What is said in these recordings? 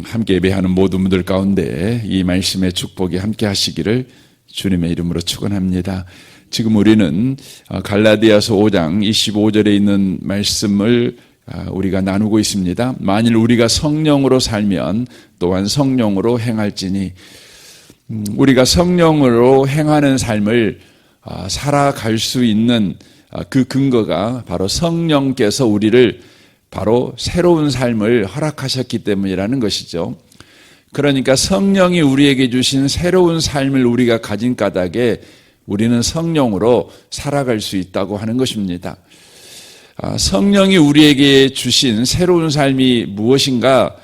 함께 예배하는 모든 분들 가운데 이 말씀의 축복이 함께 하시기를 주님의 이름으로 축원합니다. 지금 우리는 갈라디아서 5장 25절에 있는 말씀을 우리가 나누고 있습니다. 만일 우리가 성령으로 살면 또한 성령으로 행할지니, 우리가 성령으로 행하는 삶을 살아갈 수 있는 그 근거가 바로 성령께서 우리를 바로 새로운 삶을 허락하셨기 때문이라는 것이죠. 그러니까 성령이 우리에게 주신 새로운 삶을 우리가 가진 까닭에 우리는 성령으로 살아갈 수 있다고 하는 것입니다. 성령이 우리에게 주신 새로운 삶이 무엇인가?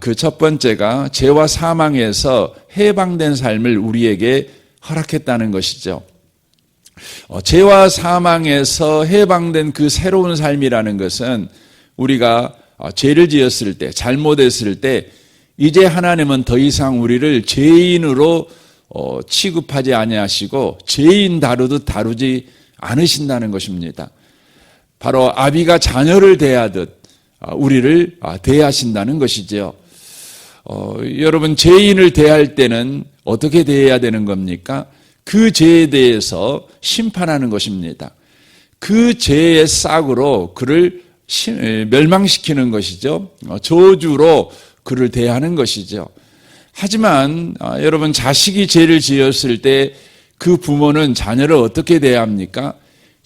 그 첫 번째가 죄와 사망에서 해방된 삶을 우리에게 허락했다는 것이죠. 죄와 사망에서 해방된 그 새로운 삶이라는 것은 우리가 죄를 지었을 때, 잘못했을 때 이제 하나님은 더 이상 우리를 죄인으로 취급하지 아니하시고 죄인 다루듯 다루지 않으신다는 것입니다. 바로 아비가 자녀를 대하듯 우리를 대하신다는 것이죠. 여러분, 죄인을 대할 때는 어떻게 대해야 되는 겁니까? 그 죄에 대해서 심판하는 것입니다. 그 죄의 싹으로 그를 멸망시키는 것이죠. 저주로 그를 대하는 것이죠. 하지만 여러분, 자식이 죄를 지었을 때 그 부모는 자녀를 어떻게 대합니까?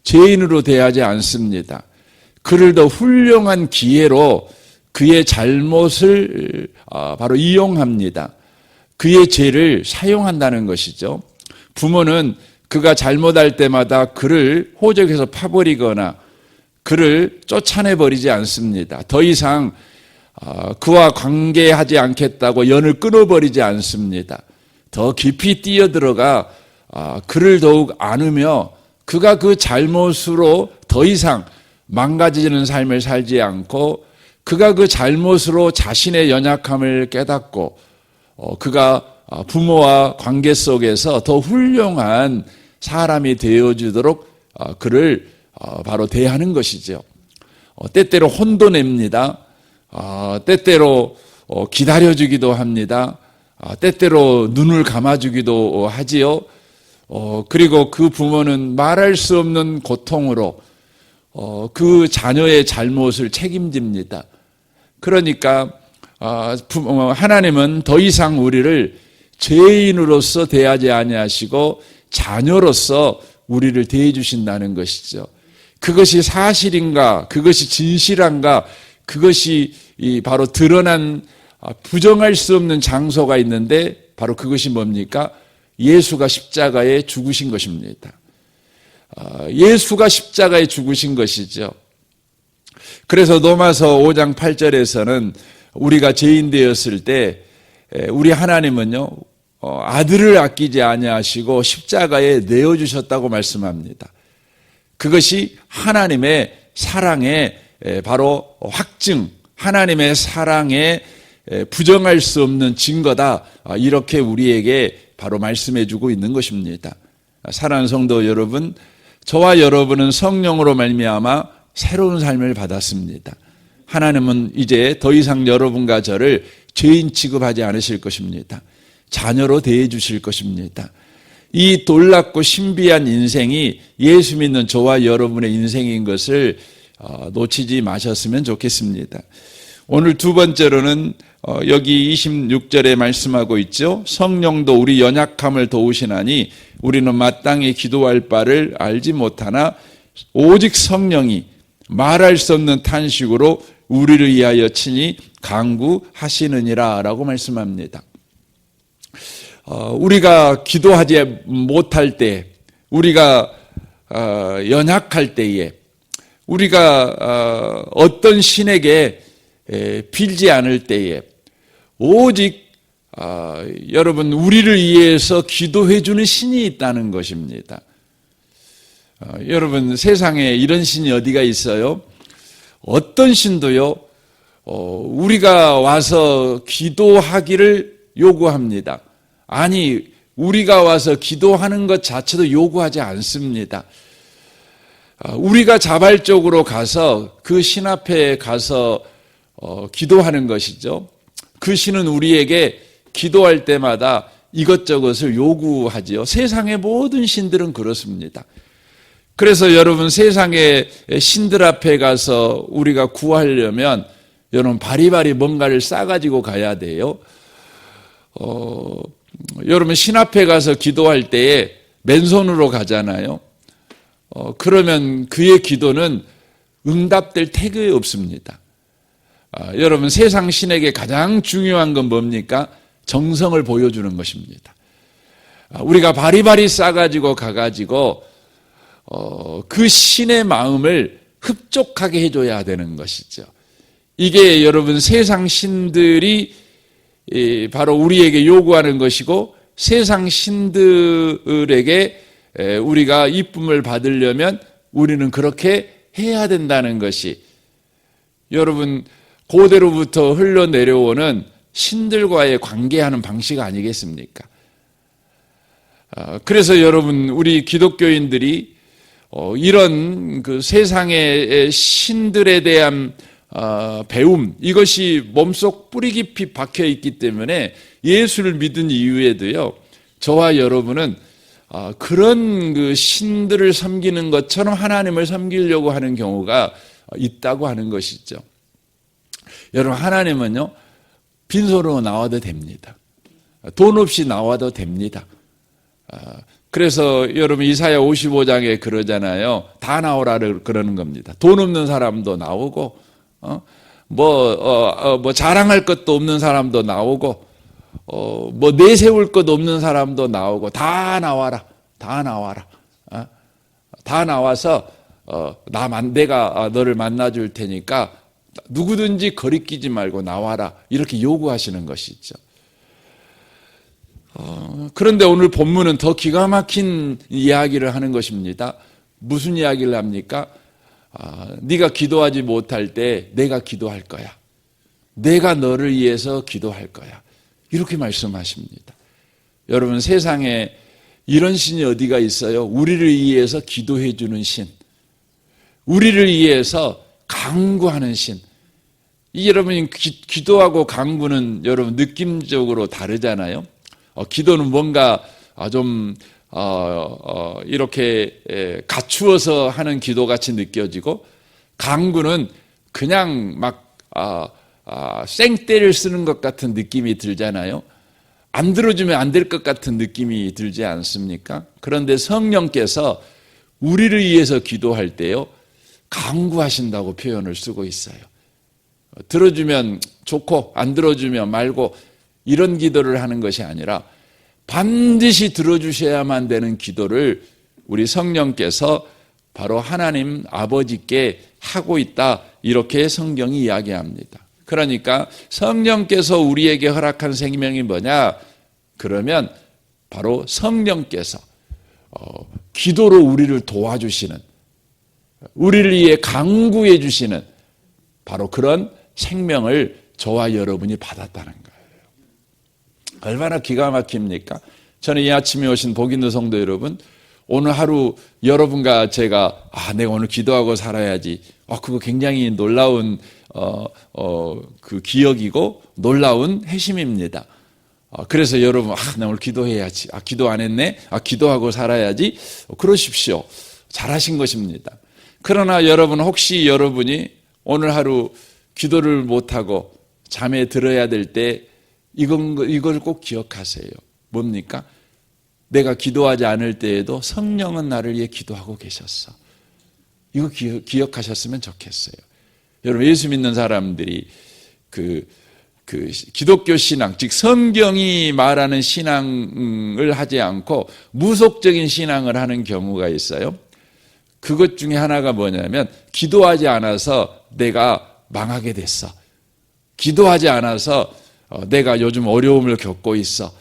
죄인으로 대하지 않습니다. 그를 더 훌륭한 기회로 그의 잘못을 바로 이용합니다. 그의 죄를 사용한다는 것이죠. 부모는 그가 잘못할 때마다 그를 호적에서 파버리거나 그를 쫓아내버리지 않습니다. 더 이상 그와 관계하지 않겠다고 연을 끊어버리지 않습니다. 더 깊이 뛰어들어가 그를 더욱 안으며 그가 그 잘못으로 더 이상 망가지는 삶을 살지 않고 그가 그 잘못으로 자신의 연약함을 깨닫고 그가 부모와 관계 속에서 더 훌륭한 사람이 되어주도록 그를 바로 대하는 것이죠. 때때로 혼도 냅니다. 때때로 기다려주기도 합니다. 때때로 눈을 감아주기도 하지요. 그리고 그 부모는 말할 수 없는 고통으로 그 자녀의 잘못을 책임집니다. 그러니까 하나님은 더 이상 우리를 죄인으로서 대하지 아니하시고 자녀로서 우리를 대해 주신다는 것이죠. 그것이 사실인가, 그것이 진실한가, 그것이 바로 드러난 부정할 수 없는 장소가 있는데 바로 그것이 뭡니까? 예수가 십자가에 죽으신 것입니다. 예수가 십자가에 죽으신 것이죠. 그래서 로마서 5장 8절에서는 우리가 죄인 되었을 때 우리 하나님은요, 아들을 아끼지 아니하시고 십자가에 내어주셨다고 말씀합니다. 그것이 하나님의 사랑의 바로 확증, 하나님의 사랑의 부정할 수 없는 증거다, 이렇게 우리에게 바로 말씀해주고 있는 것입니다. 사랑하는 성도 여러분, 저와 여러분은 성령으로 말미암아 새로운 삶을 받았습니다. 하나님은 이제 더 이상 여러분과 저를 죄인 취급하지 않으실 것입니다. 자녀로 대해 주실 것입니다. 이 놀랍고 신비한 인생이 예수 믿는 저와 여러분의 인생인 것을 놓치지 마셨으면 좋겠습니다. 오늘 두 번째로는 여기 26절에 말씀하고 있죠. 성령도 우리 연약함을 도우시나니 우리는 마땅히 기도할 바를 알지 못하나 오직 성령이 말할 수 없는 탄식으로 우리를 위하여 친히 간구하시느니라 라고 말씀합니다. 우리가 기도하지 못할 때, 우리가 연약할 때에, 우리가 어떤 신에게 빌지 않을 때에 오직 여러분, 우리를 위해서 기도해 주는 신이 있다는 것입니다. 여러분, 세상에 이런 신이 어디가 있어요? 어떤 신도요, 우리가 와서 기도하기를 요구합니다. 아니, 우리가 와서 기도하는 것 자체도 요구하지 않습니다. 우리가 자발적으로 가서 그 신 앞에 가서 기도하는 것이죠. 그 신은 우리에게 기도할 때마다 이것저것을 요구하지요. 세상의 모든 신들은 그렇습니다. 그래서 여러분, 세상의 신들 앞에 가서 우리가 구하려면 여러분 바리바리 뭔가를 싸가지고 가야 돼요. 여러분, 신 앞에 가서 기도할 때에 맨손으로 가잖아요. 그러면 그의 기도는 응답될 태교에 없습니다. 여러분, 세상 신에게 가장 중요한 건 뭡니까? 정성을 보여주는 것입니다. 우리가 바리바리 싸가지고 가가지고 그 신의 마음을 흡족하게 해줘야 되는 것이죠. 이게 여러분, 세상 신들이 바로 우리에게 요구하는 것이고, 세상 신들에게 우리가 이쁨을 받으려면 우리는 그렇게 해야 된다는 것이 여러분, 고대로부터 흘러내려오는 신들과의 관계하는 방식 아니겠습니까? 그래서 여러분, 우리 기독교인들이 이런 그 세상의 신들에 대한 배움, 이것이 몸속 뿌리 깊이 박혀 있기 때문에 예수를 믿은 이후에도요, 저와 여러분은 그런 그 신들을 섬기는 것처럼 하나님을 섬기려고 하는 경우가 있다고 하는 것이죠. 여러분, 하나님은요, 빈손으로 나와도 됩니다. 돈 없이 나와도 됩니다. 그래서 여러분, 이사야 55장에 그러잖아요. 다 나오라 그러는 겁니다. 돈 없는 사람도 나오고, 뭐 자랑할 것도 없는 사람도 나오고, 뭐 내세울 것 없는 사람도 나오고, 다 나와라. 다 나와라. 다 나와서 내가 너를 만나줄 테니까 누구든지 거리끼지 말고 나와라. 이렇게 요구하시는 것이죠. 그런데 오늘 본문은 더 기가 막힌 이야기를 하는 것입니다. 무슨 이야기를 합니까? 네가 기도하지 못할 때 내가 기도할 거야. 내가 너를 위해서 기도할 거야. 이렇게 말씀하십니다. 여러분, 세상에 이런 신이 어디가 있어요? 우리를 위해서 기도해 주는 신, 우리를 위해서 강구하는 신. 여러분, 기도하고 강구는 여러분 느낌적으로 다르잖아요. 기도는 뭔가 좀 이렇게 갖추어서 하는 기도같이 느껴지고, 강구는 그냥 막 생떼를 쓰는 것 같은 느낌이 들잖아요. 안 들어주면 안 될 것 같은 느낌이 들지 않습니까? 그런데 성령께서 우리를 위해서 기도할 때요, 강구하신다고 표현을 쓰고 있어요. 들어주면 좋고 안 들어주면 말고 이런 기도를 하는 것이 아니라 반드시 들어주셔야만 되는 기도를 우리 성령께서 바로 하나님 아버지께 하고 있다, 이렇게 성경이 이야기합니다. 그러니까 성령께서 우리에게 허락한 생명이 뭐냐? 그러면 바로 성령께서 기도로 우리를 도와주시는, 우리를 위해 강구해 주시는 바로 그런 생명을 저와 여러분이 받았다는 거예요. 얼마나 기가 막힙니까? 저는 이 아침에 오신 복 있는 성도 여러분, 오늘 하루 여러분과 제가 내가 오늘 기도하고 살아야지, 그거 굉장히 놀라운 그 기억이고 놀라운 회심입니다. 그래서 여러분, 나 오늘 기도해야지, 기도 안 했네, 기도하고 살아야지, 그러십시오. 잘하신 것입니다. 그러나 여러분, 혹시 여러분이 오늘 하루 기도를 못하고 잠에 들어야 될 때 이걸 꼭 기억하세요. 뭡니까? 내가 기도하지 않을 때에도 성령은 나를 위해 기도하고 계셨어. 이거 기억하셨으면 좋겠어요. 여러분, 예수 믿는 사람들이 그 기독교 신앙, 즉 성경이 말하는 신앙을 하지 않고 무속적인 신앙을 하는 경우가 있어요. 그것 중에 하나가 뭐냐면, 기도하지 않아서 내가 망하게 됐어. 기도하지 않아서 내가 요즘 어려움을 겪고 있어.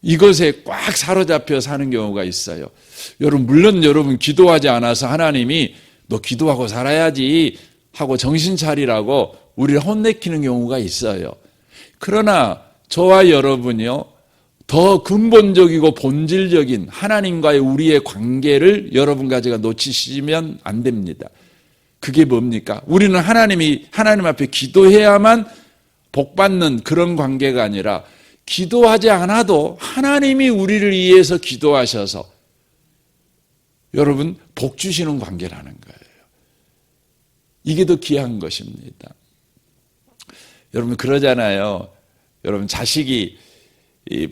이것에 꽉 사로잡혀 사는 경우가 있어요. 물론 여러분, 기도하지 않아서 하나님이 너 기도하고 살아야지 하고 정신 차리라고 우리를 혼내키는 경우가 있어요. 그러나 저와 여러분이요, 더 근본적이고 본질적인 하나님과의 우리의 관계를 여러분과 제가 놓치시면 안 됩니다. 그게 뭡니까? 우리는 하나님 앞에 기도해야만 복 받는 그런 관계가 아니라 기도하지 않아도 하나님이 우리를 위해서 기도하셔서 여러분 복 주시는 관계라는 거예요. 이게 더 귀한 것입니다. 여러분 그러잖아요. 여러분 자식이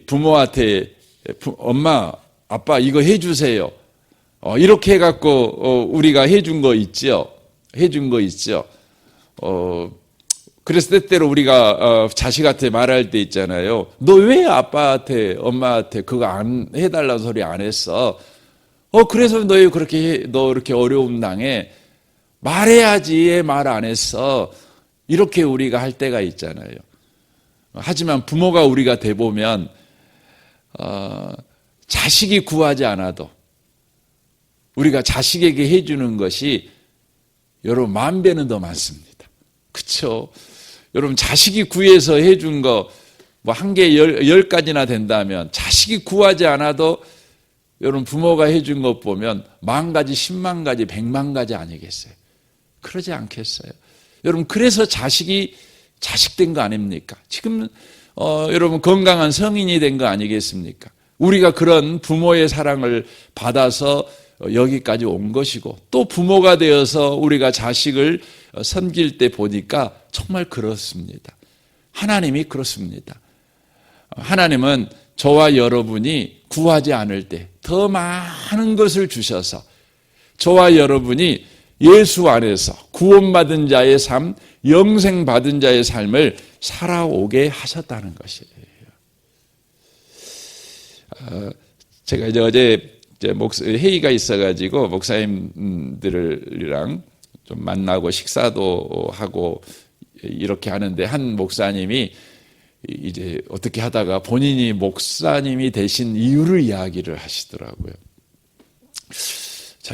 부모한테 엄마 아빠 이거 해주세요. 이렇게 해갖고 우리가 해준 거 있죠. 그래서 때때로 우리가 자식한테 말할 때 있잖아요. 너 왜 아빠한테 엄마한테 그거 안 해달라는 소리 안 했어? 그래서 너 이렇게 어려움 당해. 말해야지 말 안 했어. 이렇게 우리가 할 때가 있잖아요. 하지만 부모가 우리가 돼 보면 자식이 구하지 않아도 우리가 자식에게 해주는 것이 여러분 10,000배는 더 많습니다. 그렇죠? 여러분 자식이 구해서 해준 거 뭐 한 개 10가지나 된다면 자식이 구하지 않아도 여러분 부모가 해준 것 보면 10,000가지, 100,000가지, 1,000,000가지 아니겠어요? 그러지 않겠어요? 여러분 그래서 자식이 자식된 거 아닙니까? 지금 여러분 건강한 성인이 된 거 아니겠습니까? 우리가 그런 부모의 사랑을 받아서 여기까지 온 것이고 또 부모가 되어서 우리가 자식을 섬길 때 보니까 정말 그렇습니다. 하나님이 그렇습니다. 하나님은 저와 여러분이 구하지 않을 때 더 많은 것을 주셔서 저와 여러분이 예수 안에서 구원받은 자의 삶, 영생받은 자의 삶을 살아오게 하셨다는 것이에요. 제가 어제 회의가 있어가지고 목사님들이랑 좀 만나고 식사도 하고 이렇게 하는데 한 목사님이 이제 어떻게 하다가 본인이 목사님이 되신 이유를 이야기를 하시더라고요.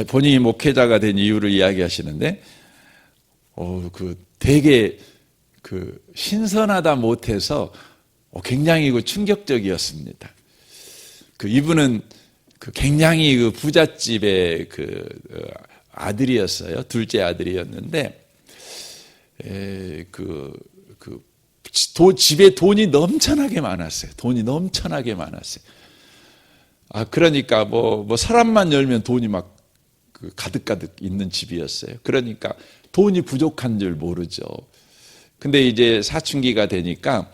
본인이 목회자가 된 이유를 이야기하시는데, 되게 신선하다 못해서 굉장히 충격적이었습니다. 이분은 굉장히 부잣집의 아들이었어요. 둘째 아들이었는데, 집에 돈이 넘쳐나게 많았어요. 그러니까 서랍만 열면 돈이 막 가득가득 있는 집이었어요. 그러니까 돈이 부족한 줄 모르죠. 근데 이제 사춘기가 되니까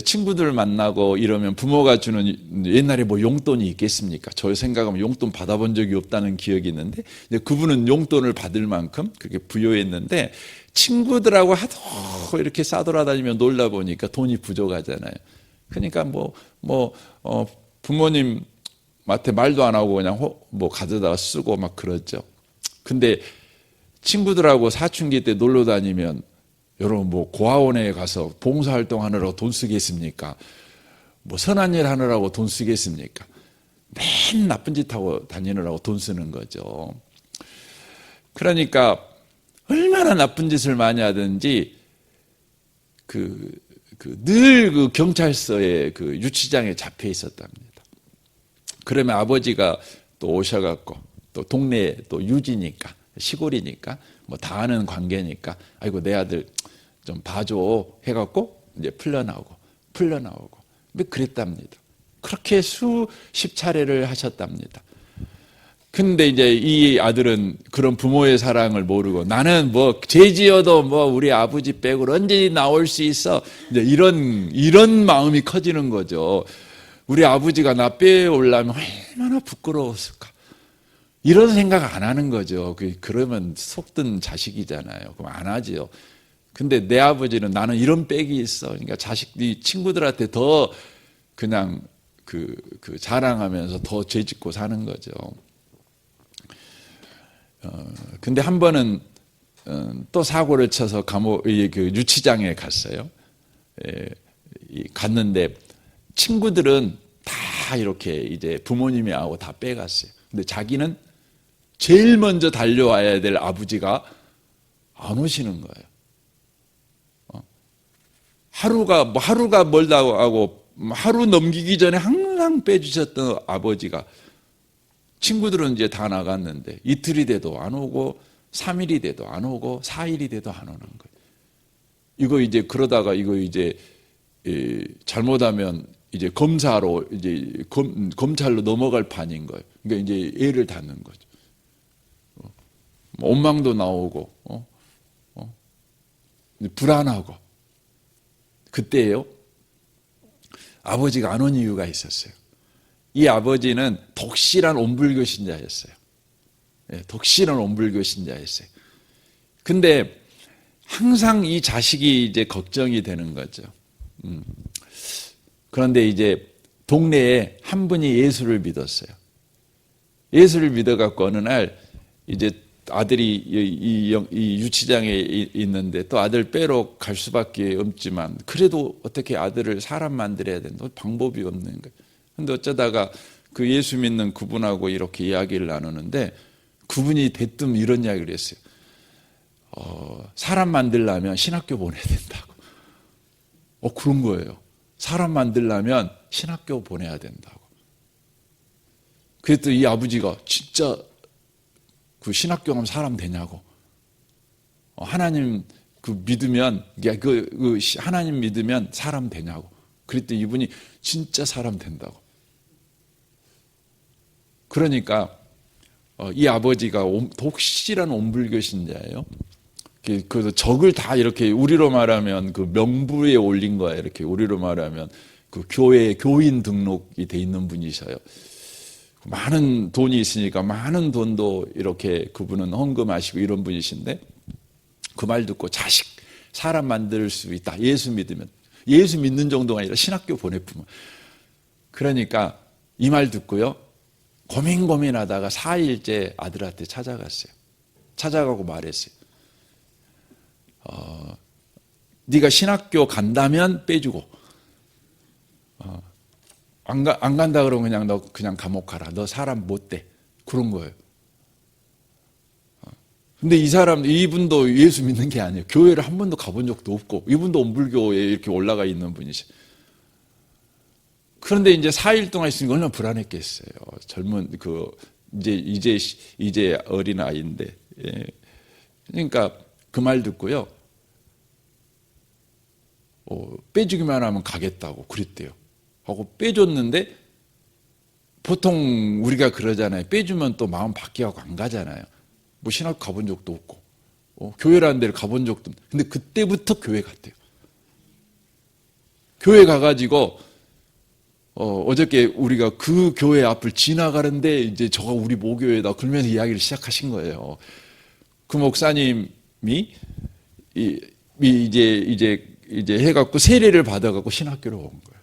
친구들 만나고 이러면 부모가 주는 옛날에 용돈이 있겠습니까? 저 생각하면 용돈 받아본 적이 없다는 기억이 있는데 그분은 용돈을 받을 만큼 그렇게 부유했는데 친구들하고 하도 이렇게 싸돌아다니며 놀다 보니까 돈이 부족하잖아요. 그러니까 부모님한테 말도 안 하고 그냥 가져다가 쓰고 막 그러죠. 근데 친구들하고 사춘기 때 놀러 다니면 여러분 고아원에 가서 봉사활동 하느라고 돈 쓰겠습니까? 선한 일 하느라고 돈 쓰겠습니까? 맨 나쁜 짓 하고 다니느라고 돈 쓰는 거죠. 그러니까 얼마나 나쁜 짓을 많이 하든지 늘 경찰서에 유치장에 잡혀 있었답니다. 그러면 아버지가 또 오셔갖고 또 동네 또 유지니까 시골이니까 다 아는 관계니까 아이고 내 아들 좀 봐줘 해갖고 이제 풀려나오고 그랬답니다. 그렇게 수십 차례를 하셨답니다. 근데 이제 이 아들은 그런 부모의 사랑을 모르고 나는 죄 지어도 우리 아버지 빼고 언제 나올 수 있어. 이제 이런 마음이 커지는 거죠. 우리 아버지가 나 빼오려면 얼마나 부끄러웠을까. 이런 생각 안 하는 거죠. 그러면 속든 자식이잖아요. 그럼 안 하죠. 근데 내 아버지는 나는 이런 빽이 있어. 그러니까 자식이 친구들한테 더 그냥 자랑하면서 더 죄 짓고 사는 거죠. 근데 한 번은 또 사고를 쳐서 유치장에 갔어요. 갔는데 친구들은 다 이렇게 이제 부모님이 하고 다 빼갔어요. 근데 자기는 제일 먼저 달려와야 될 아버지가 안 오시는 거예요. 하루가 멀다고 하고 하루 넘기기 전에 항상 빼주셨던 아버지가 친구들은 이제 다 나갔는데 이틀이 돼도 안 오고 3일이 돼도 안 오고 4일이 돼도 안 오는 거예요. 이거 이제 그러다가 이거 이제 잘못하면 이제 검사로 이제 검찰로 넘어갈 판인 거예요. 그러니까 이제 애를 닫는 거죠. 원망도 나오고 불안하고. 그때요 아버지가 안 온 이유가 있었어요. 이 아버지는 독실한 온불교 신자였어요. 독실한 온불교 신자였어요. 근데 항상 이 자식이 이제 걱정이 되는 거죠. 그런데 이제 동네에 한 분이 예수를 믿었어요. 예수를 믿어갖고 어느 날 이제 아들이 이 유치장에 있는데 또 아들 빼러 갈 수밖에 없지만 그래도 어떻게 아들을 사람 만들어야 된다. 방법이 없는 거예요. 근데 어쩌다가 그 예수 믿는 그분하고 이렇게 이야기를 나누는데 그분이 대뜸 이런 이야기를 했어요. 사람 만들려면 신학교 보내야 된다고. 그런 거예요. 사람 만들려면 신학교 보내야 된다고. 그랬더니 이 아버지가 진짜 그 신학교 가면 사람 되냐고. 하나님 믿으면 하나님 믿으면 사람 되냐고. 그랬더니 이분이 진짜 사람 된다고. 그러니까 이 아버지가 독실한 온불교 신자예요. 그 적을 다 이렇게 우리로 말하면 그 명부에 올린 거예요. 이렇게 우리로 말하면 그 교회 교인 등록이 돼 있는 분이셔요. 많은 돈이 있으니까 많은 돈도 이렇게 그분은 헌금하시고 이런 분이신데 그 말 듣고 자식 사람 만들 수 있다. 예수 믿으면. 예수 믿는 정도가 아니라 신학교 보내뿐만. 그러니까 이 말 듣고요. 고민하다가 4일째 아들한테 찾아갔어요. 찾아가고 말했어요. 네가 신학교 간다면 빼주고 안 간다 그러면 그냥 너 그냥 감옥 가라. 너 사람 못 돼. 그런 거예요. 근데 이분도 예수 믿는 게 아니에요. 교회를 한 번도 가본 적도 없고 이분도 온불교에 이렇게 올라가 있는 분이죠. 그런데 이제 4일 동안 있으니까 얼마나 불안했겠어요. 젊은 이제 어린 아이인데. 예. 그러니까 그 말 듣고요. 빼주기만 하면 가겠다고 그랬대요. 하고 빼줬는데 보통 우리가 그러잖아요. 빼주면 또 마음 바뀌어가고 안 가잖아요. 뭐 신학교 가본 적도 없고 교회라는 데를 가본 적도 없는데 근데 그때부터 교회 갔대요. 교회 가가지고 어저께 우리가 그 교회 앞을 지나가는데 이제 저가 우리 모교회다 그러면서 이야기를 시작하신 거예요. 그 목사님이 이제 해갖고 세례를 받아갖고 신학교로 온 거예요.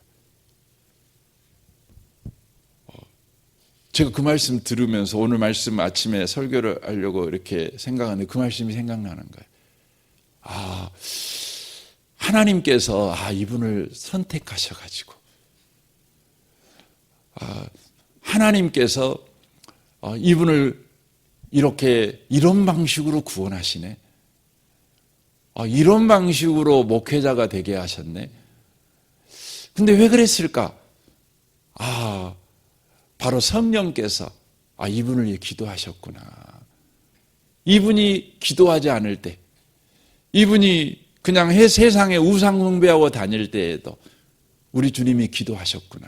제가 그 말씀 들으면서 오늘 말씀 아침에 설교를 하려고 이렇게 생각하는데 그 말씀이 생각나는 거예요. 하나님께서 이분을 선택하셔가지고 하나님께서 이분을 이런 방식으로 구원하시네. 이런 방식으로 목회자가 되게 하셨네. 근데 왜 그랬을까? 바로 성령께서 이분을 위해 기도하셨구나. 이분이 기도하지 않을 때, 이분이 그냥 세상에 우상 숭배하고 다닐 때에도 우리 주님이 기도하셨구나.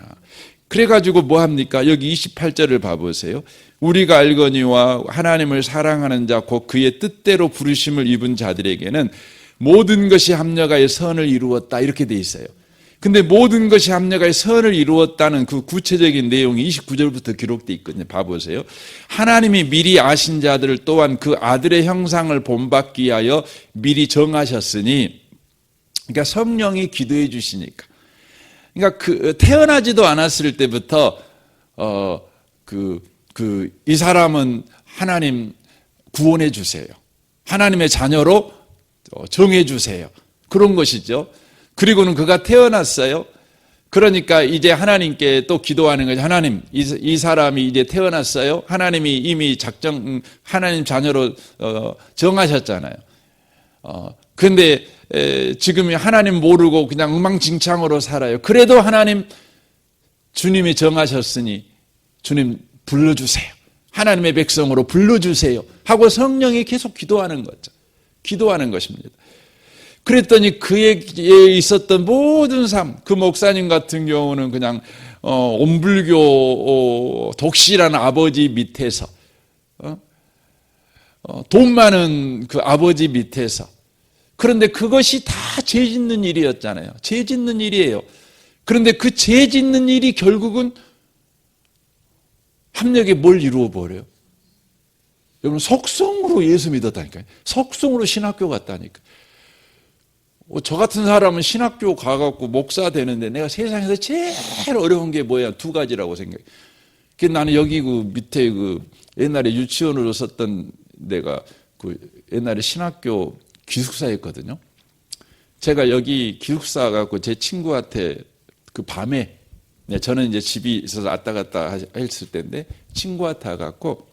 그래가지고 뭐 합니까? 여기 28절을 봐보세요. 우리가 알거니와 하나님을 사랑하는 자 곧 그의 뜻대로 부르심을 입은 자들에게는 모든 것이 합력하여 선을 이루었다 이렇게 돼 있어요. 근데 모든 것이 합력하여 선을 이루었다는 그 구체적인 내용이 29절부터 기록돼 있거든요. 봐보세요. 하나님이 미리 아신 자들을 또한 그 아들의 형상을 본받기 위하여 미리 정하셨으니, 그러니까 성령이 기도해 주시니까. 그러니까 태어나지도 않았을 때부터 이 사람은 하나님 구원해 주세요. 하나님의 자녀로 정해 주세요. 그런 것이죠. 그리고는 그가 태어났어요. 그러니까 이제 하나님께 또 기도하는 거죠. 하나님, 이 사람이 이제 태어났어요. 하나님이 이미 하나님 자녀로 정하셨잖아요. 근데 지금 하나님 모르고 그냥 엉망진창으로 살아요. 그래도 하나님, 주님이 정하셨으니 주님 불러주세요. 하나님의 백성으로 불러주세요. 하고 성령이 계속 기도하는 거죠. 기도하는 것입니다. 그랬더니 그에 있었던 모든 삶, 그 목사님 같은 경우는 그냥 온불교 독실한 아버지 밑에서 돈 많은 그 아버지 밑에서, 그런데 그것이 다 죄 짓는 일이었잖아요. 죄 짓는 일이에요. 그런데 그 죄 짓는 일이 결국은 합력에 뭘 이루어 버려요? 여러분, 속성으로 예수 믿었다니까요. 속성으로 신학교 갔다니까. 저 같은 사람은 신학교 가갖고 목사 되는데 내가 세상에서 제일 어려운 게 뭐야? 두 가지라고 생각해. 나는 여기 그 밑에 그 옛날에 유치원으로 썼던 데가 그 옛날에 신학교 기숙사였거든요. 제가 여기 기숙사 갖고 제 친구한테 그 밤에, 저는 이제 집이 있어서 왔다 갔다 했을 때인데 친구한테 갖고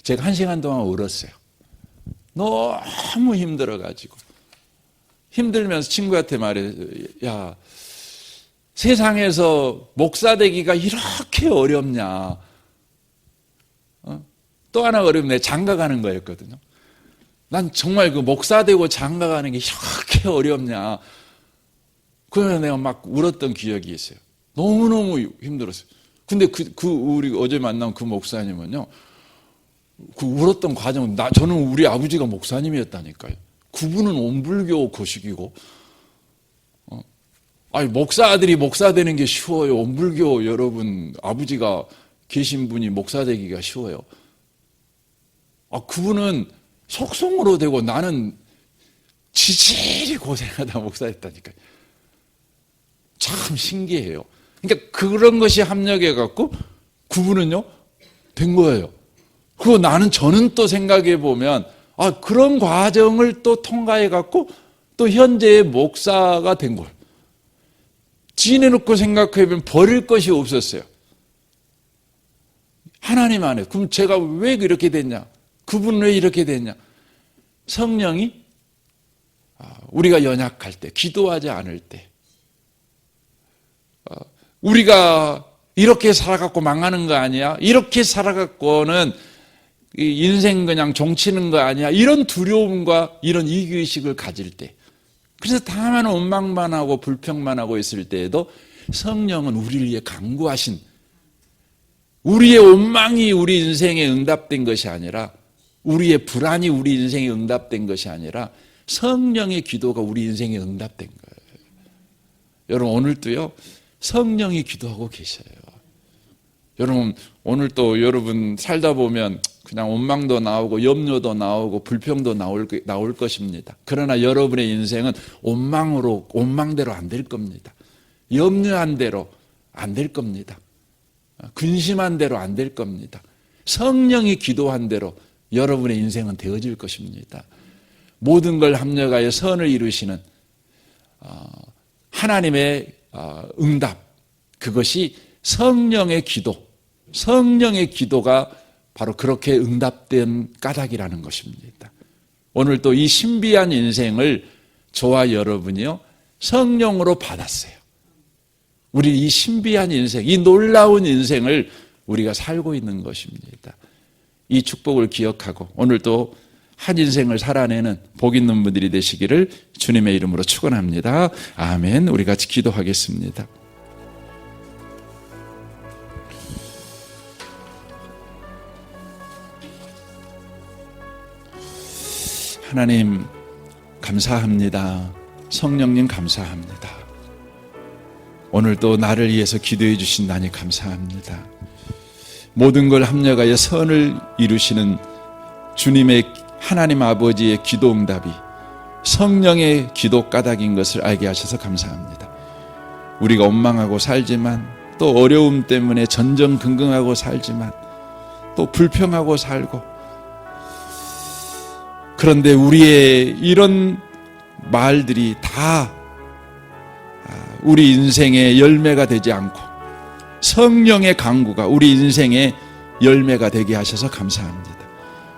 제가 1시간 동안 울었어요. 너무 힘들어가지고. 힘들면서 친구한테 말해요. 야, 세상에서 목사 되기가 이렇게 어렵냐. 또 하나 어려운 내 장가 가는 거였거든요. 난 정말 그 목사 되고 장가 가는 게 이렇게 어렵냐. 그래서 내가 막 울었던 기억이 있어요. 너무너무 힘들었어요. 근데 우리 어제 만난 그 목사님은요, 그 울었던 과정은, 저는 우리 아버지가 목사님이었다니까요. 그분은 온불교 거식이고, 아니, 목사 아들이 목사 되는 게 쉬워요. 온불교 여러분, 아버지가 계신 분이 목사 되기가 쉬워요. 그분은 속성으로 되고 나는 지질이 고생하다 목사했다니까요. 참 신기해요. 그러니까 그런 것이 합력해갖고 그분은요, 된 거예요. 그리고 저는 또 생각해 보면, 그런 과정을 또 통과해갖고 또 현재의 목사가 된 거예요. 지내놓고 생각해 보면 버릴 것이 없었어요. 하나님 안에. 그럼 제가 왜 이렇게 됐냐? 그분은 왜 이렇게 됐냐? 성령이 우리가 연약할 때, 기도하지 않을 때, 우리가 이렇게 살아갖고 망하는 거 아니야? 이렇게 살아갖고는 인생 그냥 종치는 거 아니야? 이런 두려움과 이런 이기의식을 가질 때, 그래서 다만 원망만 하고 불평만 하고 있을 때에도 성령은 우리를 위해 간구하신, 우리의 원망이 우리 인생에 응답된 것이 아니라, 우리의 불안이 우리 인생에 응답된 것이 아니라 성령의 기도가 우리 인생에 응답된 거예요. 여러분, 오늘도요, 성령이 기도하고 계셔요. 여러분, 오늘 또 여러분 살다 보면 그냥 원망도 나오고 염려도 나오고 불평도 나올 것입니다. 그러나 여러분의 인생은 원망대로 안 될 겁니다. 염려한 대로 안 될 겁니다. 근심한 대로 안 될 겁니다. 성령이 기도한 대로 여러분의 인생은 되어질 것입니다. 모든 걸 합력하여 선을 이루시는 하나님의 응답, 그것이 성령의 기도, 성령의 기도가 바로 그렇게 응답된 까닭이라는 것입니다. 오늘 또 이 신비한 인생을 저와 여러분이요, 성령으로 받았어요. 우리 이 신비한 인생, 이 놀라운 인생을 우리가 살고 있는 것입니다. 이 축복을 기억하고 오늘 또 한 인생을 살아내는 복 있는 분들이 되시기를 주님의 이름으로 축원합니다. 아멘. 우리 같이 기도하겠습니다. 하나님 감사합니다. 성령님 감사합니다. 오늘 또 나를 위해서 기도해 주신다니 감사합니다. 모든 걸 합력하여 선을 이루시는 주님의 하나님 아버지의 기도 응답이 성령의 기도 까닭인 것을 알게 하셔서 감사합니다. 우리가 원망하고 살지만, 또 어려움 때문에 전전긍긍하고 살지만, 또 불평하고 살고, 그런데 우리의 이런 말들이 다 우리 인생의 열매가 되지 않고 성령의 강구가 우리 인생의 열매가 되게 하셔서 감사합니다.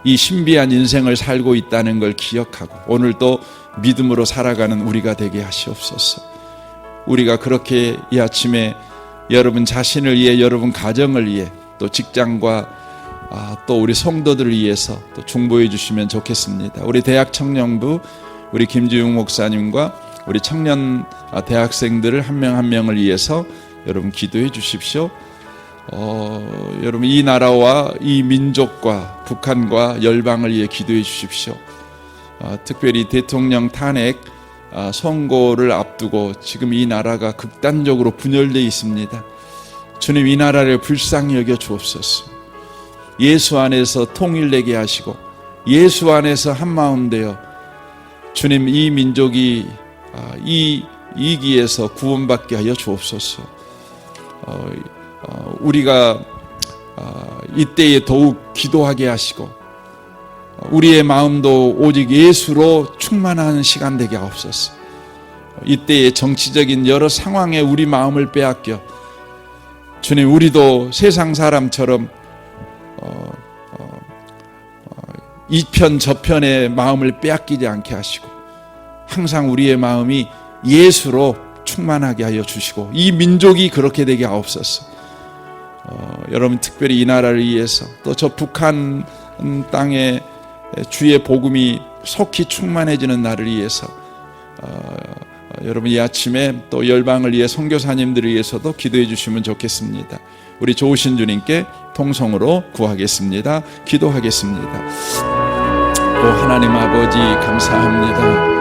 이 신비한 인생을 살고 있다는 걸 기억하고 오늘 또 믿음으로 살아가는 우리가 되게 하시옵소서. 우리가 그렇게 이 아침에 여러분 자신을 위해, 여러분 가정을 위해, 또 직장과 또 우리 성도들을 위해서 또 중보해 주시면 좋겠습니다. 우리 대학 청년부 우리 김지웅 목사님과 우리 청년 대학생들을 한 명 한 명을 위해서 여러분 기도해 주십시오. 여러분 이 나라와 이 민족과 북한과 열방을 위해 기도해 주십시오. 특별히 대통령 탄핵 선고를 앞두고 지금 이 나라가 극단적으로 분열되어 있습니다. 주님, 이 나라를 불쌍히 여겨 주옵소서. 예수 안에서 통일되게 하시고 예수 안에서 한마음 되어 주님, 이 민족이 이 위기에서 구원받게 하여 주옵소서. 우리가 이때에 더욱 기도하게 하시고 우리의 마음도 오직 예수로 충만하는 시간 되게 하옵소서. 이때의 정치적인 여러 상황에 우리 마음을 빼앗겨 주님, 우리도 세상 사람처럼 이편 저편의 마음을 빼앗기지 않게 하시고 항상 우리의 마음이 예수로 충만하게 하여 주시고 이 민족이 그렇게 되게 하옵소서. 여러분 특별히 이 나라를 위해서 또 저 북한 땅에 주의 복음이 속히 충만해지는 날을 위해서 여러분 이 아침에 또 열방을 위해 선교사님들을 위해서도 기도해 주시면 좋겠습니다. 우리 좋으신 주님께 통성으로 구하겠습니다. 기도하겠습니다. 오 하나님 아버지 감사합니다.